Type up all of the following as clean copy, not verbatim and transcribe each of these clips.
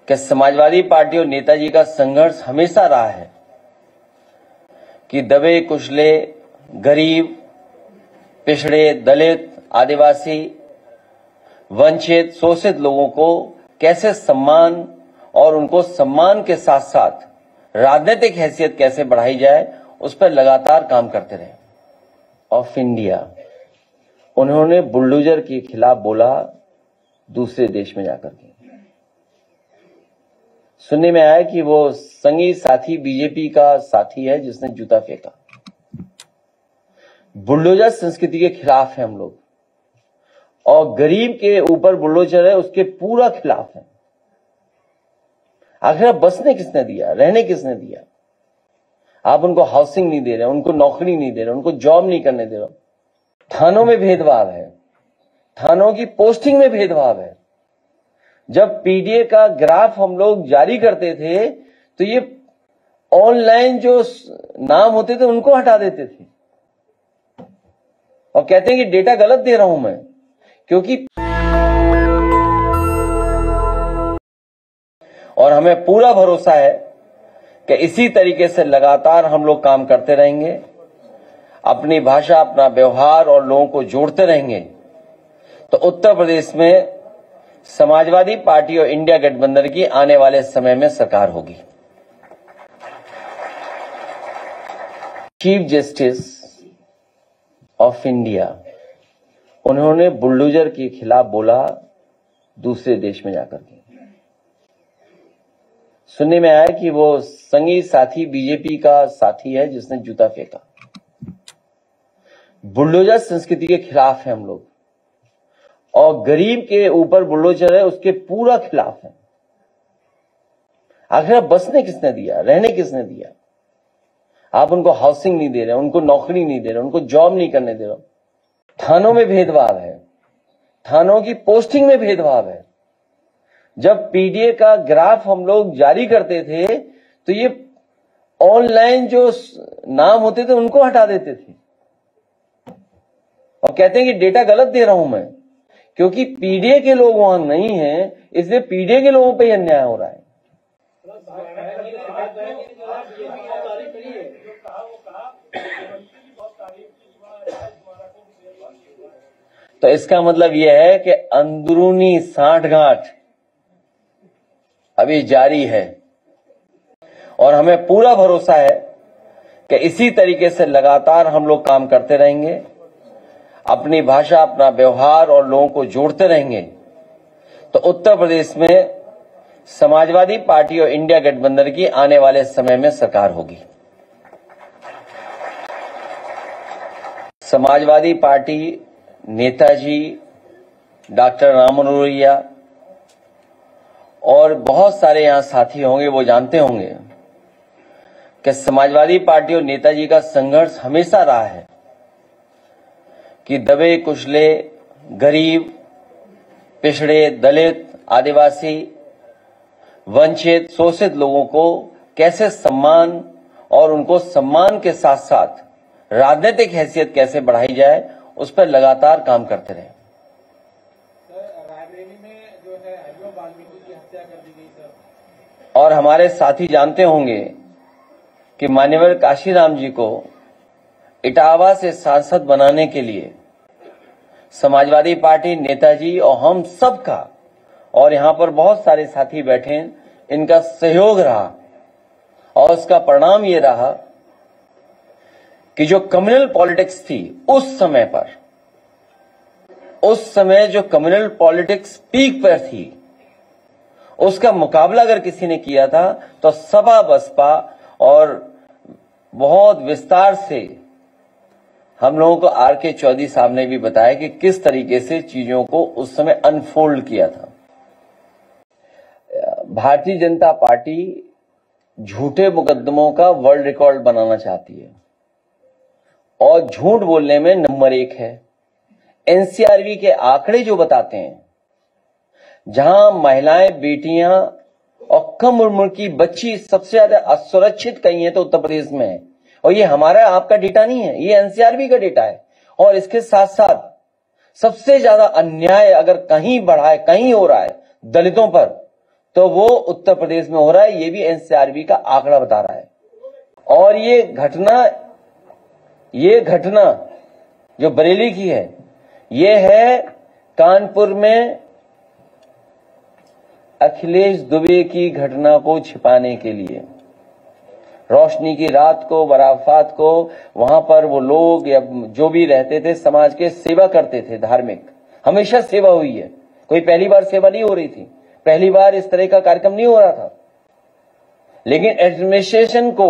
कि समाजवादी पार्टी और नेताजी का संघर्ष हमेशा रहा है कि दबे कुचले, गरीब, पिछड़े, दलित, आदिवासी, वंचित, शोषित लोगों को कैसे सम्मान और उनको सम्मान के साथ साथ राजनीतिक हैसियत कैसे बढ़ाई जाए, उस पर लगातार काम करते रहे। ऑफ इंडिया उन्होंने बुलडोजर के खिलाफ बोला दूसरे देश में जाकर के। सुनने में आया कि वो संगी साथी बीजेपी का साथी है जिसने जूता फेंका। बुलडोजर संस्कृति के खिलाफ है हम लोग, और गरीब के ऊपर बुलडोजर है उसके पूरा खिलाफ है। आखिर बसने किसने दिया, रहने किसने दिया? आप उनको हाउसिंग नहीं दे रहे, उनको नौकरी नहीं दे रहे, उनको जॉब नहीं करने दे रहे। थानों में भेदभाव है, थानों की पोस्टिंग में भेदभाव है। जब पीडीए का ग्राफ हम लोग जारी करते थे तो ये ऑनलाइन जो नाम होते थे उनको हटा देते थे और कहते हैं कि डेटा गलत दे रहा हूं मैं, क्योंकि और हमें पूरा भरोसा है कि इसी तरीके से लगातार हम लोग काम करते रहेंगे, अपनी भाषा, अपना व्यवहार और लोगों को जोड़ते रहेंगे, तो उत्तर प्रदेश में समाजवादी पार्टी और इंडिया गठबंधन की आने वाले समय में सरकार होगी। चीफ जस्टिस ऑफ इंडिया उन्होंने बुलडोजर के खिलाफ बोला दूसरे देश में जाकर के। सुनने में आया कि वो संगी साथी बीजेपी का साथी है जिसने जूता फेंका। बुलडोजर संस्कृति के खिलाफ है हम लोग, और गरीब के ऊपर बुलडोजर है उसके पूरा खिलाफ है। आखिर बसने किसने दिया, रहने किसने दिया? आप उनको हाउसिंग नहीं दे रहे, उनको नौकरी नहीं दे रहे, उनको जॉब नहीं करने दे रहे। थानों में भेदभाव है, थानों की पोस्टिंग में भेदभाव है। जब पीडीए का ग्राफ हम लोग जारी करते थे तो ये ऑनलाइन जो नाम होते थे उनको हटा देते थे और कहते हैं कि डेटा गलत दे रहा हूं मैं, क्योंकि पीडीए के लोग वहां नहीं हैं, इसलिए पीडीए के लोगों पे ही अन्याय हो रहा है। तो इसका मतलब यह है कि अंदरूनी सांठगांठ अभी जारी है, और हमें पूरा भरोसा है कि इसी तरीके से लगातार हम लोग काम करते रहेंगे, अपनी भाषा, अपना व्यवहार और लोगों को जोड़ते रहेंगे, तो उत्तर प्रदेश में समाजवादी पार्टी और इंडिया गठबंधन की आने वाले समय में सरकार होगी। समाजवादी पार्टी, नेताजी, डॉक्टर राम मनोहर और बहुत सारे यहां साथी होंगे, वो जानते होंगे कि समाजवादी पार्टी और नेताजी का संघर्ष हमेशा रहा है कि दबे कुचले, गरीब, पिछड़े, दलित, आदिवासी, वंचित, शोषित लोगों को कैसे सम्मान और उनको सम्मान के साथ साथ राजनीतिक हैसियत कैसे बढ़ाई जाए, उस पर लगातार काम करते रहे। और हमारे साथी जानते होंगे कि मान्यवर काशीराम जी को इटावा से सांसद बनाने के लिए समाजवादी पार्टी, नेताजी और हम सब का, और यहां पर बहुत सारे साथी बैठे हैं, इनका सहयोग रहा, और उसका परिणाम ये रहा कि जो कम्युनल पॉलिटिक्स थी उस समय पर, उस समय जो कम्युनल पॉलिटिक्स पीक पर थी, उसका मुकाबला अगर किसी ने किया था तो सपा बसपा, और बहुत विस्तार से हम लोगों को आर.के. चौधरी साहब ने भी बताया कि किस तरीके से चीजों को उस समय अनफोल्ड किया था। भारतीय जनता पार्टी झूठे मुकदमों का वर्ल्ड रिकॉर्ड बनाना चाहती है और झूठ बोलने में नंबर 1 है। एनसीआरबी के आंकड़े जो बताते हैं, जहां महिलाएं, बेटियां और कम उम्र की बच्ची सबसे ज्यादा असुरक्षित कहीं है तो उत्तर प्रदेश में है। और ये हमारा आपका डेटा नहीं है, ये एनसीआरबी का डेटा है। और इसके साथ साथ सबसे ज्यादा अन्याय अगर कहीं बढ़ा है, कहीं हो रहा है दलितों पर, तो वो उत्तर प्रदेश में हो रहा है। ये भी एनसीआरबी का आंकड़ा बता रहा है। और ये घटना जो बरेली की है, ये है कानपुर में अखिलेश दुबे की घटना को छिपाने के लिए। रोशनी की रात को, बराफात को, वहां पर वो लोग या जो भी रहते थे समाज के सेवा करते थे, धार्मिक, हमेशा सेवा हुई है। कोई पहली बार सेवा नहीं हो रही थी, पहली बार इस तरह का कार्यक्रम नहीं हो रहा था। लेकिन एडमिनिस्ट्रेशन को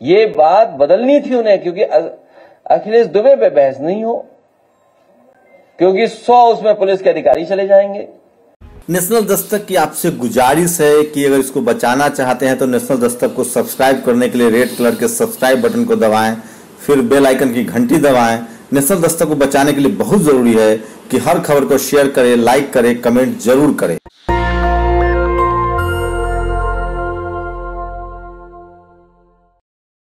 ये बात बदलनी थी उन्हें, क्योंकि अखिलेश दुबे पे बहस नहीं हो, क्योंकि 100 उसमें पुलिस के अधिकारी चले जाएंगे। नेशनल दस्तक की आपसे गुजारिश है कि अगर इसको बचाना चाहते हैं तो नेशनल दस्तक को सब्सक्राइब करने के लिए रेड कलर के सब्सक्राइब बटन को दबाएं, फिर बेल आइकन की घंटी दबाएं। नेशनल दस्तक को बचाने के लिए बहुत जरूरी है कि हर खबर को शेयर करें, लाइक करें, कमेंट जरूर करें।